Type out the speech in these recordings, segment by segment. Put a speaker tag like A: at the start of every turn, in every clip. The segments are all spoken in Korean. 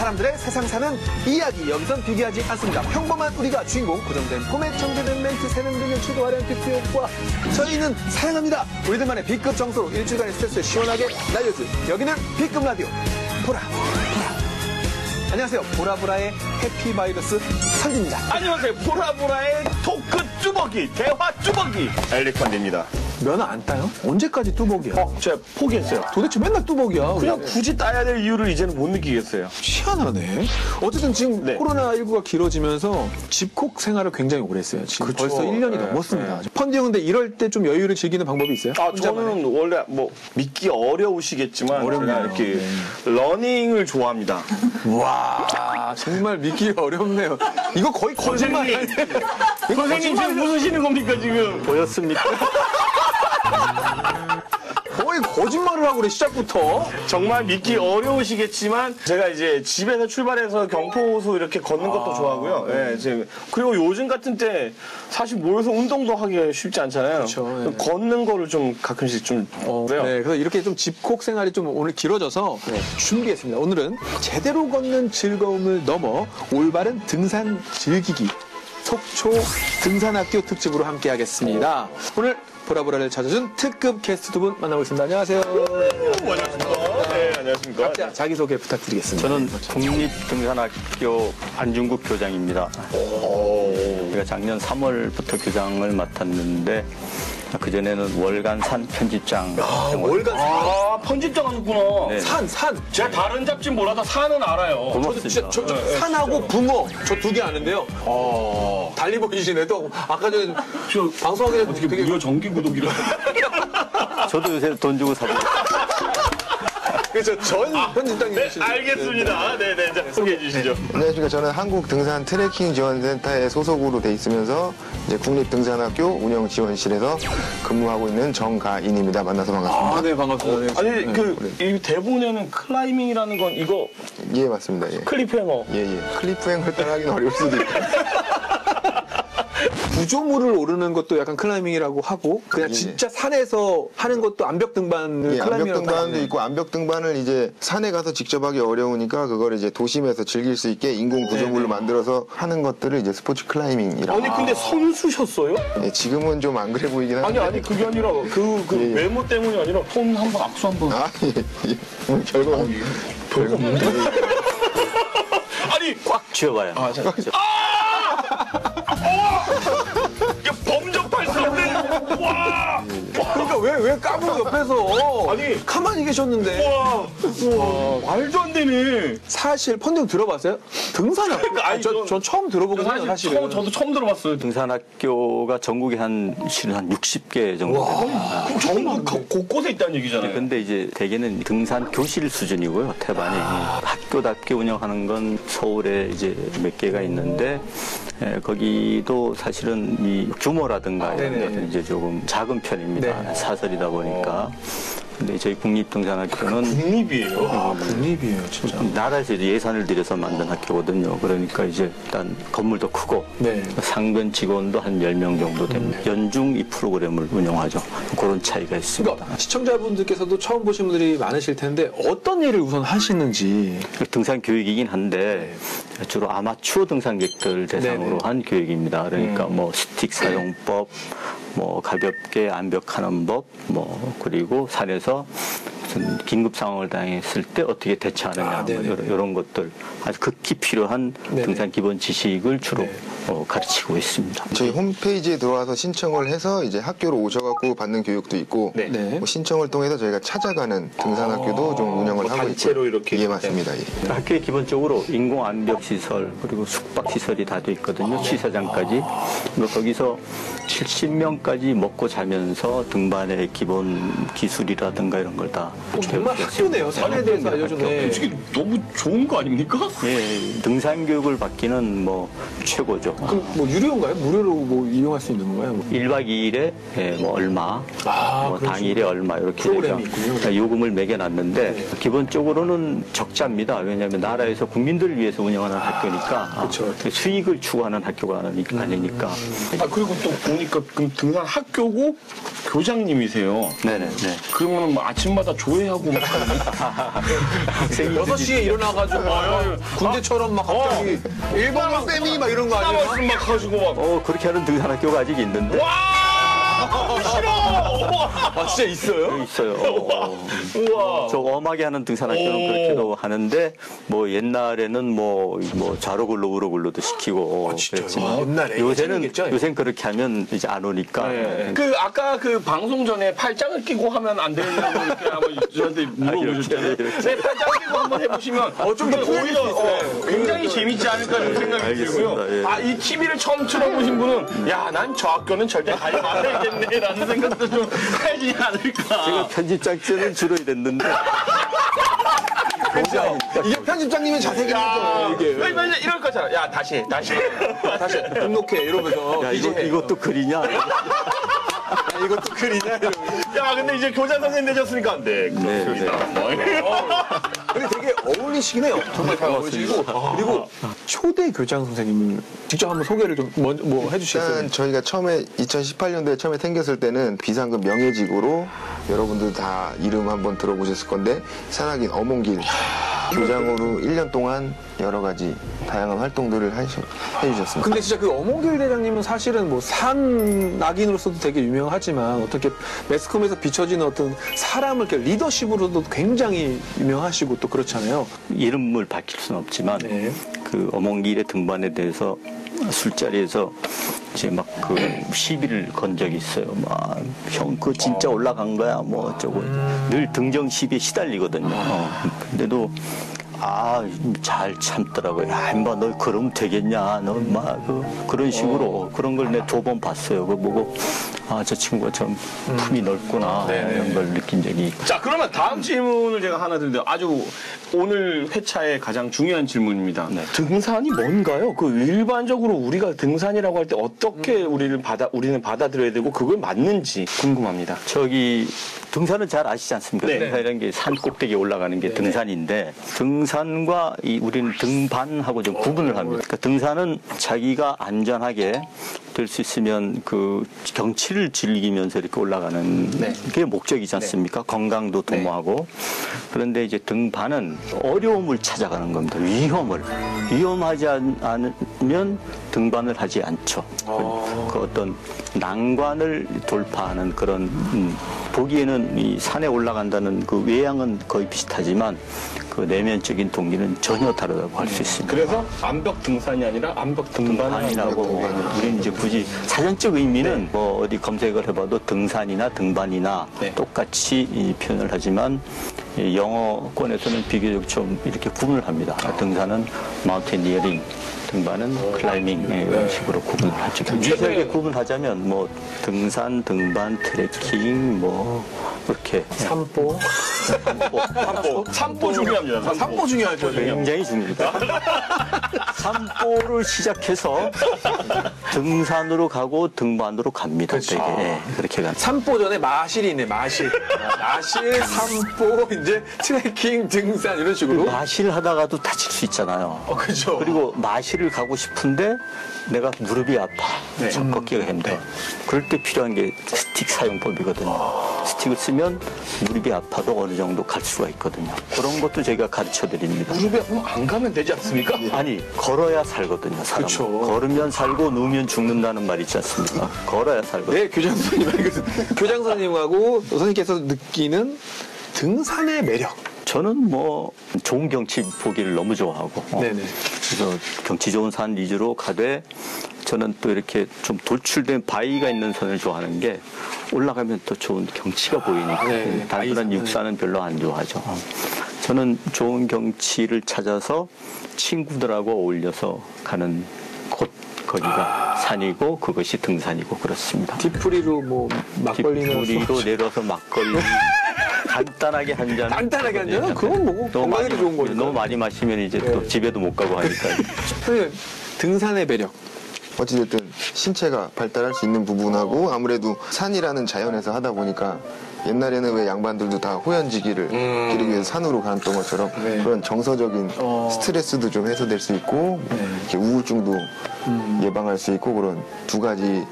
A: 사람들의 세상 사는 이야기. 여기선 비교하지 않습니다. 평범한 우리가 주인공, 고정된 폼에 정제된 멘트, 세련되는 추도 화려한 픽트효과. 저희는 사랑합니다. 우리들만의 B급 정서로 일주일간의 스트레스를 시원하게 날려줄 여기는 B급 라디오 보라. 안녕하세요. 보라보라의 해피바이러스 설입니다.
B: 안녕하세요. 보라보라의 토크 뚜벅이, 대화 뚜벅이 엘리펀드입니다.
A: 면허 안 따요? 언제까지 뚜벅이야?
B: 제가 포기했어요.
A: 도대체 맨날 뚜벅이야.
B: 그냥 굳이 따야 될 이유를 이제는 못 느끼겠어요.
A: 희한하네. 어쨌든 지금
B: 네.
A: 코로나19가 길어지면서 집콕 생활을 굉장히 오래 했어요. 지금
B: 그쵸.
A: 벌써 1년이
B: 네.
A: 넘었습니다. 펀디 형, 근데 이럴 때 좀 여유를 즐기는 방법이 있어요?
B: 저는 원래 뭐 믿기 어려우시겠지만
A: 어렵네요.
B: 제가 이렇게
A: 네.
B: 러닝을 좋아합니다.
A: 와, 정말 믿기 어렵네요. 이거 거의 거짓말 아니에요?
B: 선생님 지금 웃으시는 겁니까 지금? 보였습니까?
A: 거의 거짓말을 하고 그래, 시작부터.
B: 정말 믿기 어려우시겠지만 제가 이제 집에서 출발해서 경포호수 이렇게 걷는 것도 좋아하고요. 예, 그리고 요즘 같은 때 사실 모여서 운동도 하기 쉽지 않잖아요.
A: 그쵸, 예.
B: 걷는 거를 좀 가끔씩 좀 그래요.
A: 네, 그래서 이렇게 좀 집콕 생활이 좀 오늘 길어져서 준비했습니다. 오늘은 제대로 걷는 즐거움을 넘어 올바른 등산 즐기기 속초 등산학교 특집으로 함께 하겠습니다. 오늘 보라보라를 찾아준 특급 게스트 두 분 만나보겠습니다. 안녕하세요.
B: 안녕하십니까. 네, 안녕하십니까.
A: 각자 자기소개 부탁드리겠습니다.
C: 저는 국립등산학교 안중국 교장입니다. 제가 작년 3월부터 교장을 맡았는데 그전에는 월간산 편집장.
B: 편집장 하셨구나.
C: 네.
A: 산.
B: 제가 다른 잡지 몰라도 산은 알아요.
C: 고맙습니다.
A: 산하고 붕어 저 두 개 아는데요. 달리 보이시네. 또 아까 전에 방송하기 전에
B: 어떻게
A: 되게
B: 무료 정기 구독이라.
C: 저도 요새 돈 주고 사고
A: 그렇죠. 전 편집장님.
B: 알겠습니다. 네네. 자, 소개해 주시죠.
D: 안녕하십니까. 저는 한국 등산 트레킹 지원센터에 소속으로 돼 있으면서 이제 국립등산학교 운영지원실에서 근무하고 있는 정가인입니다. 만나서 반갑습니다.
A: 아, 네, 반갑습니다. 네.
B: 아니 이 대본에는 클라이밍이라는 건 이거
D: 예, 맞습니다. 예.
B: 클리프해머.
D: 예. 클리프행을 따라하기는 어려울 수도 있고.
A: 구조물을 오르는 것도 약간 클라이밍이라고 하고 그냥
D: 예.
A: 진짜 산에서 하는 것도 암벽 등반을
D: 예, 암벽
A: 클라이밍이라고
D: 등반도
A: 하는데.
D: 있고 암벽 등반을 이제 산에 가서 직접 하기 어려우니까 그걸 이제 도심에서 즐길 수 있게 인공 구조물로 만들어서 하는 것들을 이제 스포츠 클라이밍이라고.
B: 아니 근데 선수셨어요?
D: 예, 지금은 좀 안 그래 보이긴 한데.
B: 아니 그게 아니라 그
D: 예.
B: 외모 때문이 아니라 손 한번 악수 한번.
D: 아, 예. 오늘 결과는
B: 별거 없는데. 아니
C: 꽉 쥐어봐요.
B: 이게 범접할 수 없는. 와.
A: 그러니까 왜 까불고 옆에서
B: 아니.
A: 가만히 계셨는데.
B: 와. 말도 안 되네.
A: 사실 펀딩 들어봤어요? 등산학교?
B: 아니,
A: 전 처음 들어보거든요, 사실은.
B: 저도 처음 들어봤어요.
C: 등산학교가 전국에 실은 한 60개 정도 됩니다.
B: 그럼 전국 곳곳에 있다는 얘기잖아요.
C: 근데 이제 대개는 등산 교실 수준이고요, 태반이. 학교답게 운영하는 건 서울에 이제 몇 개가 있는데, 거기도 사실은 이 규모라든가 이런
A: 네네.
C: 것은 이제 조금 작은 편입니다.
A: 네.
C: 사설이다 보니까. 근데 저희 국립등산학교는
B: 국립이에요.
A: 국립이에요, 진짜.
C: 나라에서 이제 예산을 들여서 만든 학교거든요. 그러니까 이제 일단 건물도 크고
A: 네.
C: 상변 직원도 한 10명 정도 됩니다. 연중 이 프로그램을 운영하죠. 그런 차이가 있습니다.
A: 그러니까 시청자분들께서도 처음 보신 분들이 많으실 텐데 어떤 일을 우선 하시는지.
C: 등산 교육이긴 한데 주로 아마추어 등산객들 대상으로
A: 네네.
C: 한 교육입니다. 그러니까 뭐 스틱 사용법, 뭐 가볍게 암벽하는 법, 뭐 그리고 산에서 무슨 긴급 상황을 당했을 때 어떻게 대처하느냐, 뭐 이런 것들 아주 극히 필요한
A: 네네.
C: 등산 기본 지식을 주로
A: 네.
C: 가르치고 있습니다.
D: 저희 홈페이지에 들어와서 신청을 해서 이제 학교로 오셔갖고 받는 교육도 있고
B: 네.
D: 뭐 신청을 통해서 저희가 찾아가는 등산학교도 좀 운영을 하고 있고
B: 단체로 이렇게.
D: 예, 맞습니다. 예.
C: 학교에 기본적으로 인공 암벽 시설 그리고 숙박 시설이 다 돼 있거든요. 취사장까지. 그러니까 거기서 70명까지 먹고 자면서 등반의 기본 기술이라든가 이런 걸 다
A: 정말 학교네요. 산에 대해서 알려주네.
B: 솔직히 너무 좋은 거 아닙니까?
C: 예, 등산 교육을 받기는 뭐 최고죠.
A: 그럼 뭐 유료인가요? 무료로 뭐 이용할 수 있는 건가요? 뭐.
C: 1박 2일에 뭐 얼마, 뭐
A: 그런
C: 당일에 얼마 이렇게
A: 프로그램이
C: 저희가
A: 있군요.
C: 요금을 매겨놨는데 기본적으로는 적자입니다. 왜냐하면 나라에서 국민들을 위해서 운영하는 학교니까
A: 그쵸.
C: 수익을 추구하는 학교가 아니니까.
B: 그리고 또 보니까 등산 학교고 교장님이세요.
C: 네네.
B: 그러면 뭐 아침마다 조회하고 막
A: 6시에 일어나가지고 군대처럼 막 갑자기 1번 쌤이 막 이런 거 아니에요?
B: 말씀 막 하시고 막.
C: 그렇게 하는 등산학교가 아직 있는데.
B: 싫어!
A: 아, 진짜 있어요?
C: 있어요.
B: 우와.
C: 저 엄하게 하는 등산학교는 그렇게도 하는데 뭐 옛날에는 뭐 좌로글로 우로글로도 시키고 그랬지만
A: 옛날에
C: 요새는 그렇게 하면 이제 안 오니까.
B: 네. 그 아까 그 방송 전에 팔짱을 끼고 하면 안 되냐고 이렇게 한번 저한테 물어보셨잖아요.
C: 이렇게.
B: 네, 팔짱 끼고 한번 해보시면
A: 좀 더
B: 오히려 굉장히 재밌지 않을까 하는 생각이 들고요.
C: 예.
B: 이 TV를 처음 틀어보신 분은 야, 난 저 학교는 절대 가지 말아야겠네라는 생각도 좀 하지 않을까.
C: 제가 편집장쯤은 주로 이랬는데.
A: 이게 편집장님의 자세겠죠, 이게.
B: 왜냐면 이럴 거잖아. 야, 다시
A: 등록해, 이러면서.
C: 야, 이것도 글이냐?
A: 이것도 글이냐, 이러면서.
B: 야, 근데 이제 교장 선생님 되셨으니까 안 돼.
C: 네.
A: 근데 되게 어울리시긴 해요. 정말 잘 어울리시고. 그리고 초대 교장 선생님 직접 한번 소개를 좀 먼저 뭐 해주시겠어요?
D: 일단 저희가 처음에 2018년도에 처음에 생겼을 때는 비상금 명예직으로 여러분들 다 이름 한번 들어보셨을 건데 산악인 어몽길 교장으로 1년 동안 여러 가지 다양한 활동들을 해주셨습니다.
A: 근데 진짜 그 어몽길 대장님은 사실은 뭐 산 낙인으로서도 되게 유명하지만 어떻게 매스컴에서 비춰지는 어떤 사람을 이렇게 리더십으로도 굉장히 유명하시고 또 그렇잖아요.
C: 이름을 밝힐 수는 없지만
A: 네.
C: 그 어몽길의 등반에 대해서 술자리에서 이제 막 그 시비를 건 적이 있어요. 막 형 그거 진짜 올라간 거야 뭐 어쩌고 늘 등정 시비에 시달리거든요. 근데도 잘 참더라고요. 야, 임마, 너 그러면 되겠냐. 너, 그런 식으로 그런 걸 내 2번 봤어요. 그거 보고, 저 친구가 좀 품이 넓구나. 이런 걸 느낀 적이 있고.
B: 자, 그러면 다음 질문을 제가 하나 드리는데 아주 오늘 회차의 가장 중요한 질문입니다.
C: 네.
B: 등산이 뭔가요? 그 일반적으로 우리가 등산이라고 할 때 어떻게 우리는 받아들여야 되고 그걸 맞는지 궁금합니다.
C: 등산은 잘 아시지 않습니까?
B: 네.
C: 등산이라는 게 산 꼭대기에 올라가는 게 등산인데 등산과 우리는 등반하고 좀 구분을 합니다. 그러니까 등산은 자기가 안전하게 될 수 있으면 그 경치를 즐기면서 이렇게 올라가는 게 목적이지 않습니까? 건강도 도모하고. 그런데 이제 등반은 어려움을 찾아가는 겁니다. 위험하지 않으면 등반을 하지 않죠. 그 어떤 난관을 돌파하는 그런 보기에는 이 산에 올라간다는 그 외양은 거의 비슷하지만 그 내면적인 동기는 전혀 다르다고 할 수 있습니다.
B: 그래서 암벽 등산이 아니라 암벽 등반이라고
C: 우리는 이제 굳이 사전적 의미는 뭐 어디 검색을 해봐도 등산이나 등반이나 똑같이 이 표현을 하지만 영어권에서는 비교적 좀 이렇게 구분을 합니다. 등산은 마운테니어링, 등반은 클라이밍 이런 식으로 구분을 하죠. 유일하게 구분하자면 뭐 등산, 등반, 트레킹 뭐 그렇게
A: 삼보
B: 중요합니다.
A: 삼보 중요하죠.
C: 굉장히 중요합니다. 산보를 시작해서 등산으로 가고 등반으로 갑니다. 되게 그렇게 갑니다.
A: 삼보 전에 마실이 있네. 마실, 삼보, 이제 트레킹, 등산 이런 식으로.
C: 마실 하다가도 다칠 수 있잖아요.
A: 그렇죠.
C: 그리고 마실을 가고 싶은데 내가 무릎이 아파. 좀 걷기가 힘들어. 그럴 때 필요한 게 스틱 사용법이거든요. 스틱을 쓰면 무릎이 아파도 어느 정도 갈 수가 있거든요. 그런 것도 제가 가르쳐 드립니다.
B: 무릎에 아프면 안 가면 되지 않습니까?
C: 아니, 걸어야 살거든요, 사람은.
A: 그쵸.
C: 걸으면 살고 누우면 죽는다는 말 있지 않습니까? 걸어야 살거든요.
A: 네, 교장 선생님. 교장 선생님하고 선생님께서 느끼는 등산의 매력.
C: 저는 뭐 좋은 경치 보기를 너무 좋아하고
A: 네네.
C: 그래서 경치 좋은 산 위주로 가되 저는 또 이렇게 좀 돌출된 바위가 있는 산을 좋아하는 게 올라가면 또 좋은 경치가 보이니까 단순한 육산은 별로 안 좋아하죠. 저는 좋은 경치를 찾아서 친구들하고 어울려서 가는 곳 거기가 산이고 그것이 등산이고 그렇습니다.
A: 뒤풀이로 뭐 막걸리나
C: 뒤풀이로 내려서 막걸리 간단하게 한 잔.
A: 간단하게 한 잔은 그건 뭐 건강에도 좋은 거니까.
C: 너무 많이 마시면 이제 또 집에도 못 가고 하니까.
A: 선생님, 등산의 매력.
D: 어찌됐든 신체가 발달할 수 있는 부분하고 아무래도 산이라는 자연에서 하다 보니까 옛날에는 왜 양반들도 다 호연지기를 기르기 위해서 산으로 갔던 것처럼 그런 정서적인 스트레스도 좀 해소될 수 있고 이렇게 우울증도 예방할 수 있고 그런 두 가지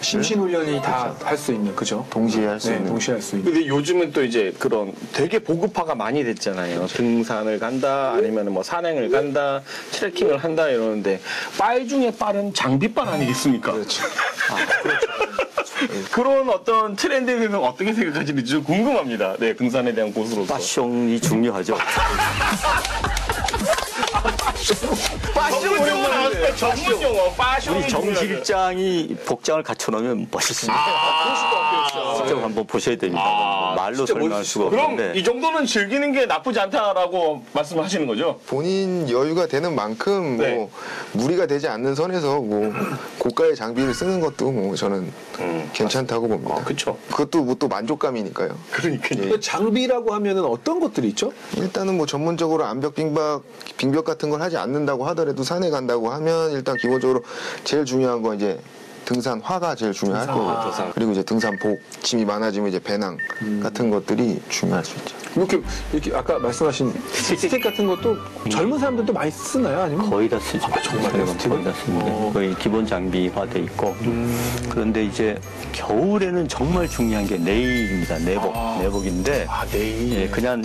A: 심신훈련이 다 할 수 있는, 그죠?
D: 동시에 할 수
A: 네,
D: 있는.
A: 동시에 할 수 있는.
B: 근데 요즘은 또 이제 그런 되게 보급화가 많이 됐잖아요. 등산을 간다, 아니면 뭐 산행을 간다, 트레킹을 한다 이러는데 빨 중에 빨은 장비빨 아니겠습니까?
A: 그렇죠.
B: 그런 어떤 트렌드에 대해서 어떻게 생각하시는지 좀 궁금합니다. 네, 등산에 대한 고수로서.
C: 파숑이 중요하죠.
B: 전문 용어 나왔어요. 전문 용어. 파숑이
C: 우리 정 실장이 복장을 갖춰놓으면 멋있습니다. 직접 한번 보셔야 됩니다. 말로 설명할 수가
B: 그럼
C: 없는데.
B: 이 정도는 즐기는 게 나쁘지 않다라고 말씀하시는 거죠?
D: 본인 여유가 되는 만큼
B: 네.
D: 뭐 무리가 되지 않는 선에서 뭐 고가의 장비를 쓰는 것도 뭐 저는 괜찮다고 봅니다.
B: 그렇죠.
D: 그것도 뭐 또 만족감이니까요.
B: 그러니까요.
A: 그 장비라고 하면은 어떤 것들이 있죠?
D: 일단은 뭐 전문적으로 암벽 빙벽 같은 걸 하지 않는다고 하더라도 산에 간다고 하면 일단 기본적으로 제일 중요한 건 이제 등산 화가 제일 중요할 거고 그리고 이제 등산복 짐이 많아지면 이제 배낭 같은 것들이 중요할 수 있죠.
A: 이렇게 아까 말씀하신 스틱 같은 것도 젊은 사람들도 많이 쓰나요? 아니면?
C: 거의 다 쓰죠.
A: 정말요?
C: 거의 다 씁니다. 거의 기본 장비화돼 있고. 그런데 이제 겨울에는 정말 중요한 게 네일입니다. 내복인데.
A: 네일.
C: 예, 그냥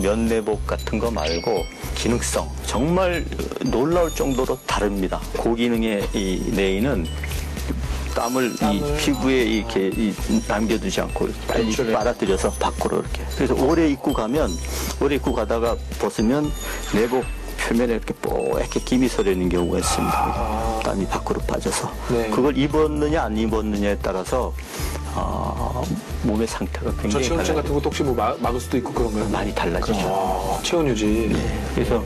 C: 면 내복 같은 거 말고 기능성 정말 놀라울 정도로 다릅니다. 고기능의 이 네일은 땀을 이 피부에 이렇게 남겨두지 않고 빨리 빨아들여서 밖으로 이렇게. 그래서 오래 입고 가다가 벗으면 내복 표면에 이렇게 뽀얗게 김이 서려있는 경우가 있습니다. 땀이 밖으로 빠져서.
A: 네.
C: 그걸 입었느냐 안 입었느냐에 따라서 몸의 상태가 굉장히
A: 저체온증
C: 달라져요.
A: 같은 것도 혹시 뭐 막을 수도 있고 그러면?
C: 많이 달라지죠.
A: 체온 유지.
C: 그래서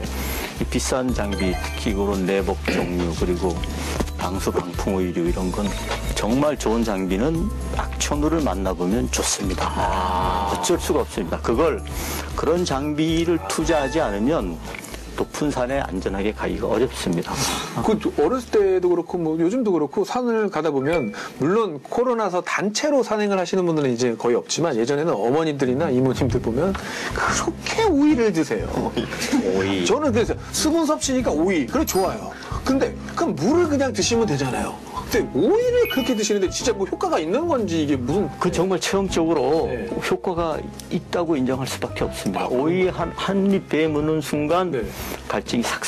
C: 이 비싼 장비, 특히 그런 내복 종류 그리고 방수, 방풍 의류 이런 건 정말 좋은 장비는 악천후를 만나보면 좋습니다. 어쩔 수가 없습니다. 그런 장비를 투자하지 않으면 높은 산에 안전하게 가기가 어렵습니다.
A: 그 어렸을 때도 그렇고 뭐 요즘도 그렇고 산을 가다 보면 물론 코로나서 단체로 산행을 하시는 분들은 이제 거의 없지만 예전에는 어머님들이나 이모님들 보면 그렇게 오이를 드세요.
C: 오이.
A: 저는 그래서 수분 섭취니까 오이 그래 좋아요. 근데 그럼 물을 그냥 드시면 되잖아요. 근데 오이를 그렇게 드시는데 진짜 뭐 효과가 있는 건지 이게 무슨
C: 그 정말 체험적으로
A: 네.
C: 효과가 있다고 인정할 수밖에 없습니다. 오이 한 입 배에 무는 순간
A: 네.
C: 갈증이 싹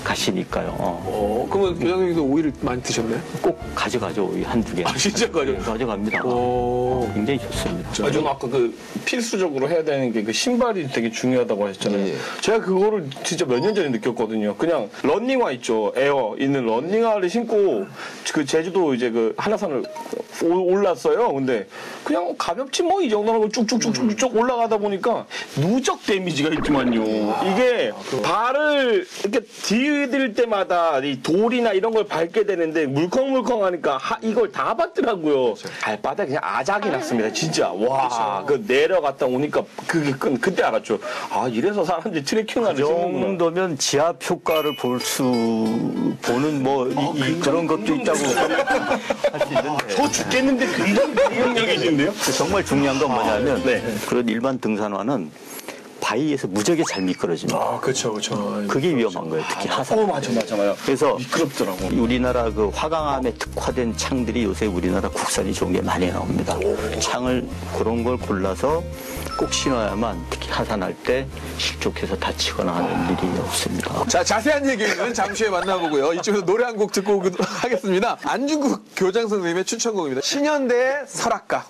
C: 가시니까요.
A: 그러면 교장님도 오이를 많이 드셨나요?
C: 꼭 가져가죠, 오이 한두 개.
A: 진짜 가져.
C: 가져갑니다. 굉장히 좋습니다.
B: 저는 아까 그 필수적으로 해야 되는 게 그 신발이 되게 중요하다고 하셨잖아요.
D: 예.
B: 제가 그거를 진짜 몇 년 전에 느꼈거든요. 그냥 런닝화 있죠. 에어 있는 런닝화를 신고 그 제주도 이제 그 한라산을 올랐어요. 근데 그냥 가볍지 뭐 이 정도 하고 쭉쭉쭉쭉 올라가다 보니까 누적 데미지가 있더만요. 이게 발을 이렇게 디딜 때마다 이 돌이나 이런 걸 밟게 되는데 물컹물컹하니까 이걸 다 받더라고요. 발바닥에 그냥 아작이 났습니다. 진짜. 와, 그 내려갔다 오니까 그게 그때 알았죠. 아, 이래서 사람들이 트레킹을
C: 그 정도면 지압 효과를 보는 뭐 그런 것도 있다고 할 수 있는데.
B: 저 죽겠는데 굉장히 능력이신데요?
C: 정말 중요한 건 뭐냐면 그런 일반 등산화는 바위에서 무지하게 잘 미끄러집니다.
A: 그렇죠, 그렇죠.
C: 그게 위험한 거예요. 특히 하산.
B: 맞아.
C: 그래서
B: 미끄럽더라고.
C: 우리나라 그 화강암에 특화된 창들이 요새 우리나라 국산이 좋은 게 많이 나옵니다. 창을 그런 걸 골라서 꼭 신어야만 특히 하산할 때 실족해서 다치거나 하는 일이 없습니다.
A: 자, 자세한 얘기는 잠시 후에 만나보고요. 이쪽에서 노래 한 곡 듣고 오도록 하겠습니다. 안중국 교장 선생님의 추천곡입니다. 신현대의 설악가.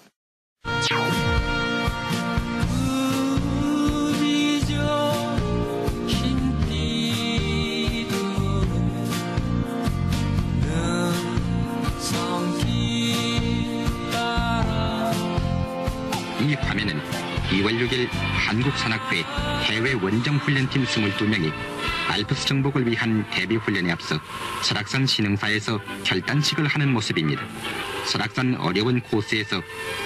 E: 이 화면은 2월 6일 한국산악회 해외 원정훈련팀 22명이 알프스 정복을 위한 대비훈련에 앞서 설악산 신흥사에서 결단식을 하는 모습입니다. 설악산 어려운 코스에서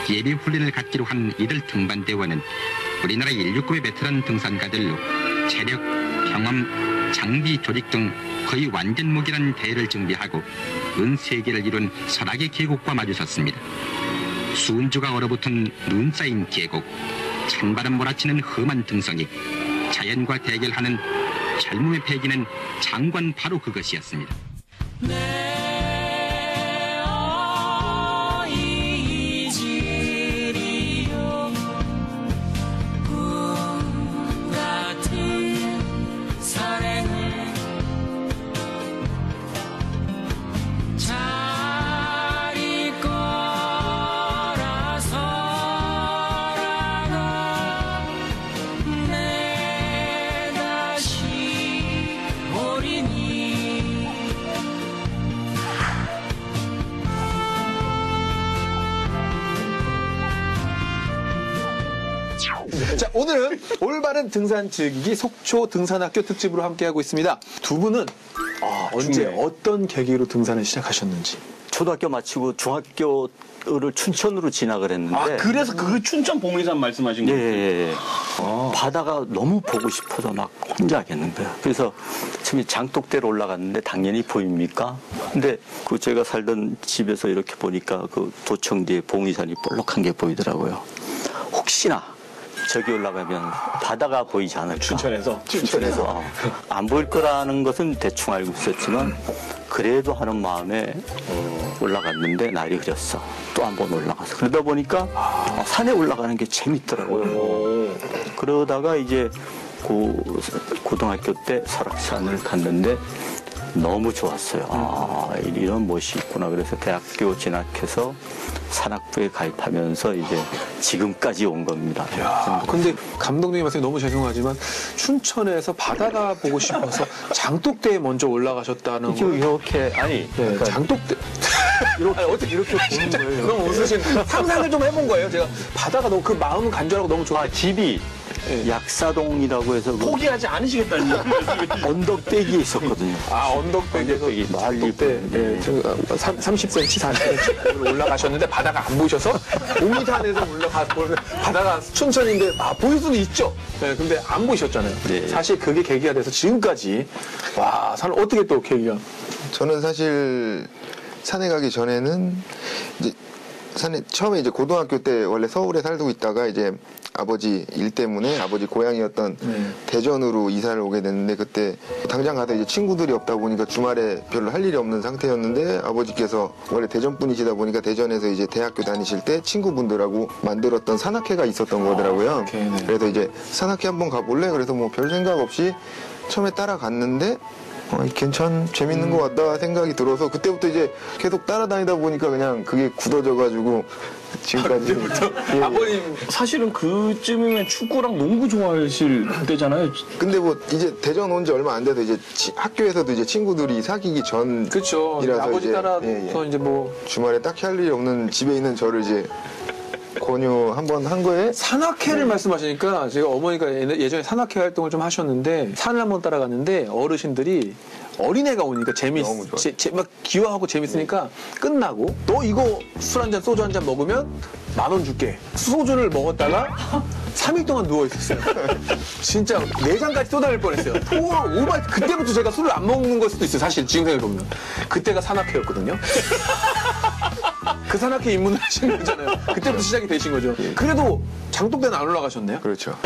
E: 예비훈련을 갖기로 한 이들 등반대원은 우리나라 1류급의 베테랑 등산가들로 체력, 경험, 장비 조직 등 거의 완전 무기란 대회를 준비하고 은3개를 이룬 설악의 계곡과 마주섰습니다. 수은주가 얼어붙은 눈 쌓인 계곡, 찬바람 몰아치는 험한 등성이, 자연과 대결하는 젊음의 패기는 장관 바로 그것이었습니다.
F: 내 어이
A: 자, 오늘은 올바른 등산 즐기기 속초 등산학교 특집으로 함께하고 있습니다. 두 분은 언제
B: 중요해.
A: 어떤 계기로 등산을 시작하셨는지.
C: 초등학교 마치고 중학교를 춘천으로 진학을 했는데
B: 아, 그래서 그 춘천 봉리산 말씀하신
C: 예,
B: 거예요?
C: 예, 예. 바다가 너무 보고 싶어서 막 혼자 하겠는 거야. 그래서 처음에 장독대로 올라갔는데 당연히 보입니까? 근데 그 제가 살던 집에서 이렇게 보니까 그 도청 뒤에 봉리산이 볼록한 게 보이더라고요. 혹시나 저기 올라가면 바다가 보이지 않을까?
B: 춘천에서?
C: 춘천에서. 안 보일 거라는 것은 대충 알고 있었지만 그래도 하는 마음에 올라갔는데 날이 흐렸어. 또 한 번 올라가서. 그러다 보니까 산에 올라가는 게 재밌더라고요. 그러다가 이제 고등학교 때 설악산을 갔는데 너무 좋았어요. 아, 이런 멋이 있구나. 그래서 대학교 진학해서 산악부에 가입하면서 이제 지금까지 온 겁니다.
A: 근데 감독님 말씀이 너무 죄송하지만 춘천에서 바다가 보고 싶어서 장독대에 먼저 올라가셨다는 거.
C: 이렇게 아니
A: 네,
C: 그러니까
A: 장독대. 이렇게 보는 거예요. 너무 웃으신 상상을 좀 해본 거예요. 제가 바다가 너무 그 마음은 간절하고 너무 좋아.
C: 집이 약사동이라고 해서 그
B: 포기하지 않으시겠다는 얘기.
C: 언덕배기에 있었거든요.
A: 언덕백에서
C: 언덕배기 멀리
A: 장독대 30cm, 40cm 올라가셨는데 바다가 안 보이셔서 5m 안에서 올라가 바다가 춘천인데 보일 수는 있죠. 네, 근데 안 보이셨잖아요.
C: 네.
A: 사실 그게 계기가 돼서 지금까지 와 산을 어떻게 또 계기가?
D: 저는 사실 산에 가기 전에는 이제 산에 처음에 이제 고등학교 때 원래 서울에 살고 있다가 이제 아버지 일 때문에 아버지 고향이었던 대전으로 이사를 오게 됐는데 그때 당장 가서 이제 친구들이 없다 보니까 주말에 별로 할 일이 없는 상태였는데 아버지께서 원래 대전 분이시다 보니까 대전에서 이제 대학교 다니실 때 친구분들하고 만들었던 산악회가 있었던 거더라고요.
A: 네네.
D: 그래서 이제 산악회 한번 가볼래? 그래서 뭐 별 생각 없이 처음에 따라갔는데 재밌는 것 같다 생각이 들어서 그때부터 이제 계속 따라다니다 보니까 그냥 그게 굳어져가지고 지금까지. 예.
A: 아버님
B: 사실은 그쯤이면 축구랑 농구 좋아하실 때잖아요.
D: 근데 뭐 이제 대전 온 지 얼마 안 돼서 이제 학교에서도 이제 친구들이 사귀기 전이라서
A: 그렇죠. 아버지
D: 이제,
A: 따라서
D: 예, 예.
A: 이제 뭐
D: 주말에 딱히 할 일이 없는 집에 있는 저를 이제 권유 한번 한 거에
A: 산악회를 말씀하시니까 제가 어머니가 예전에 산악회 활동을 좀 하셨는데 산을 한번 따라갔는데 어르신들이 어린애가 오니까
D: 너무 좋아요.
A: 막 귀여워하고 재밌으니까 끝나고 너 이거 술 한 잔 소주 한 잔 먹으면 10,000원 줄게. 소주를 먹었다가 3일 동안 누워 있었어요. 진짜 내장까지 쏟아낼 뻔했어요. 오발 그때부터 제가 술을 안 먹는 걸 수도 있어요. 사실 지금 생각해 보면 그때가 산악회였거든요. 그 산악회 입문을 하신 거잖아요. 그때부터 시작이 되신 거죠. 그래도 장독대는 안 올라가셨네요.
D: 그렇죠.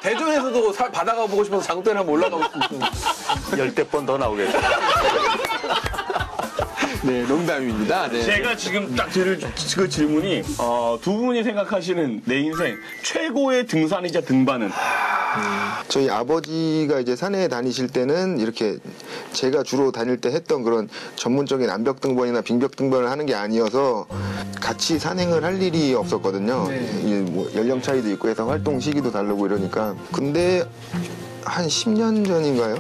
A: 대전에서도 바다가 보고 싶어서 장독대를 한번 올라가고 싶으면
C: 10대 더 나오겠다.
A: 네, 농담입니다. 네.
B: 제가 지금 딱 들을 그 질문이 두 분이 생각하시는 내 인생 최고의 등산이자 등반은
D: 저희 아버지가 이제 산에 다니실 때는 이렇게 제가 주로 다닐 때 했던 그런 전문적인 암벽 등반이나 빙벽 등반을 하는 게 아니어서 같이 산행을 할 일이 없었거든요. 이게 뭐 연령 차이도 있고 해서 활동 시기도 다르고 이러니까. 근데 한 10년 전인가요?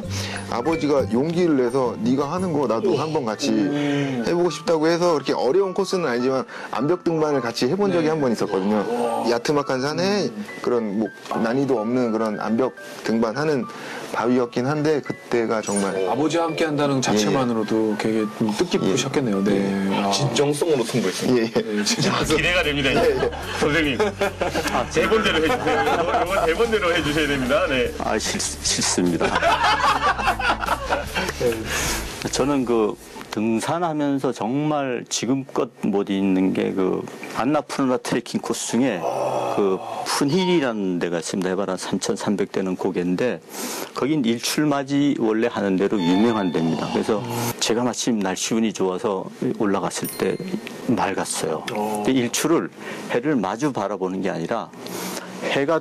D: 아버지가 용기를 내서 네가 하는 거 나도 한번 같이 해보고 싶다고 해서 그렇게 어려운 코스는 아니지만 암벽 등반을 같이 해본 적이 한 번 있었거든요. 야트막한 산에 그런 뭐 난이도 없는 그런 암벽 등반하는 바위였긴 한데 그때가 정말
A: 아버지와 함께 한다는 자체만으로도 되게 좀 뜻깊으셨겠네요. 네.
B: 진정성으로 승부했습니다.
D: 예, 예.
B: 자, 기대가 됩니다. 이제. 선생님, 대본대로 해주세요. 이건 대본대로 해주셔야 됩니다. 네.
C: 싫습니다. 저는 그 등산하면서 정말 지금껏 못 잊는 게 그 안나푸르나 트레킹 코스 중에 그 푼힐이라는 데가 있습니다. 해발 한 3,300대는 고개인데 거긴 일출맞이 원래 하는 대로 유명한 데입니다. 그래서 제가 마침 날씨 운이 좋아서 올라갔을 때 맑았어요. 근데 일출을 해를 마주 바라보는 게 아니라 해가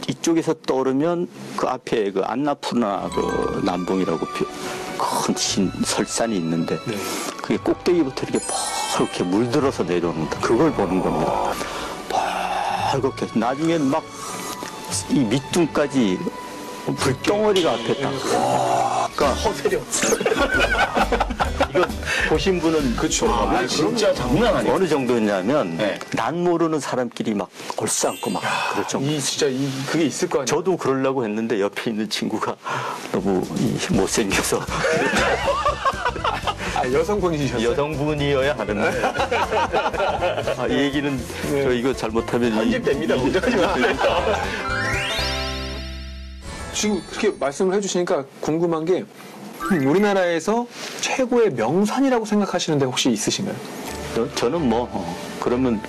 C: 이쪽에서 떠오르면 그 앞에 그 안나푸르나 그 남봉이라고 큰 설산이 있는데 그게 꼭대기부터 이렇게 이렇게 물들어서 내려오는데 그걸 보는 겁니다. 이렇게 나중에 막 이 밑둥까지 불덩어리가 앞에 딱. 그러니까
B: 허세력.
C: 이거 보신 분은
A: 그렇죠.
B: 아, 진짜 장난 아니에요.
C: 어느 정도였냐면
B: 네.
C: 난 모르는 사람끼리 막 얼싸안고 막 그럴 정도.
A: 그게 있을 거 아니에요.
C: 저도 그러려고 했는데 옆에 있는 친구가 너무 못생겨서
A: 여성분이셨어요?
C: 여성분이어야 하는데 이 얘기는 저 이거 잘못하면
B: 편집됩니다. 걱정하지 마세요.
A: 지금 그렇게 말씀을 해주시니까 궁금한 게 우리나라에서 최고의 명산이라고 생각하시는 데 혹시 있으신가요?
C: 저는 그러면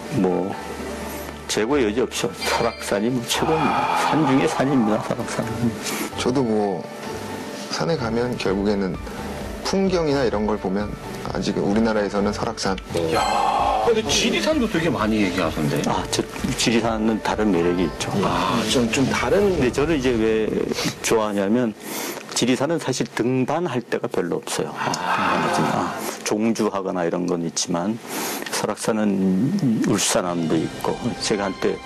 C: 최고의 여지 없죠. 설악산이 최고입니다. 산 중에 산입니다. 설악산은.
D: 저도 산에 가면 결국에는 풍경이나 이런 걸 보면 아직 우리나라에서는 설악산.
B: 근데 지리산도 되게 많이 얘기하던데.
C: 저 지리산은 다른 매력이 있죠.
B: 좀 다른.
C: 근데 저는 이제 왜 좋아하냐면 지리산은 사실 등반할 데가 별로 없어요. 종주하거나 이런 건 있지만 설악산은 울산암도 있고 제가 한때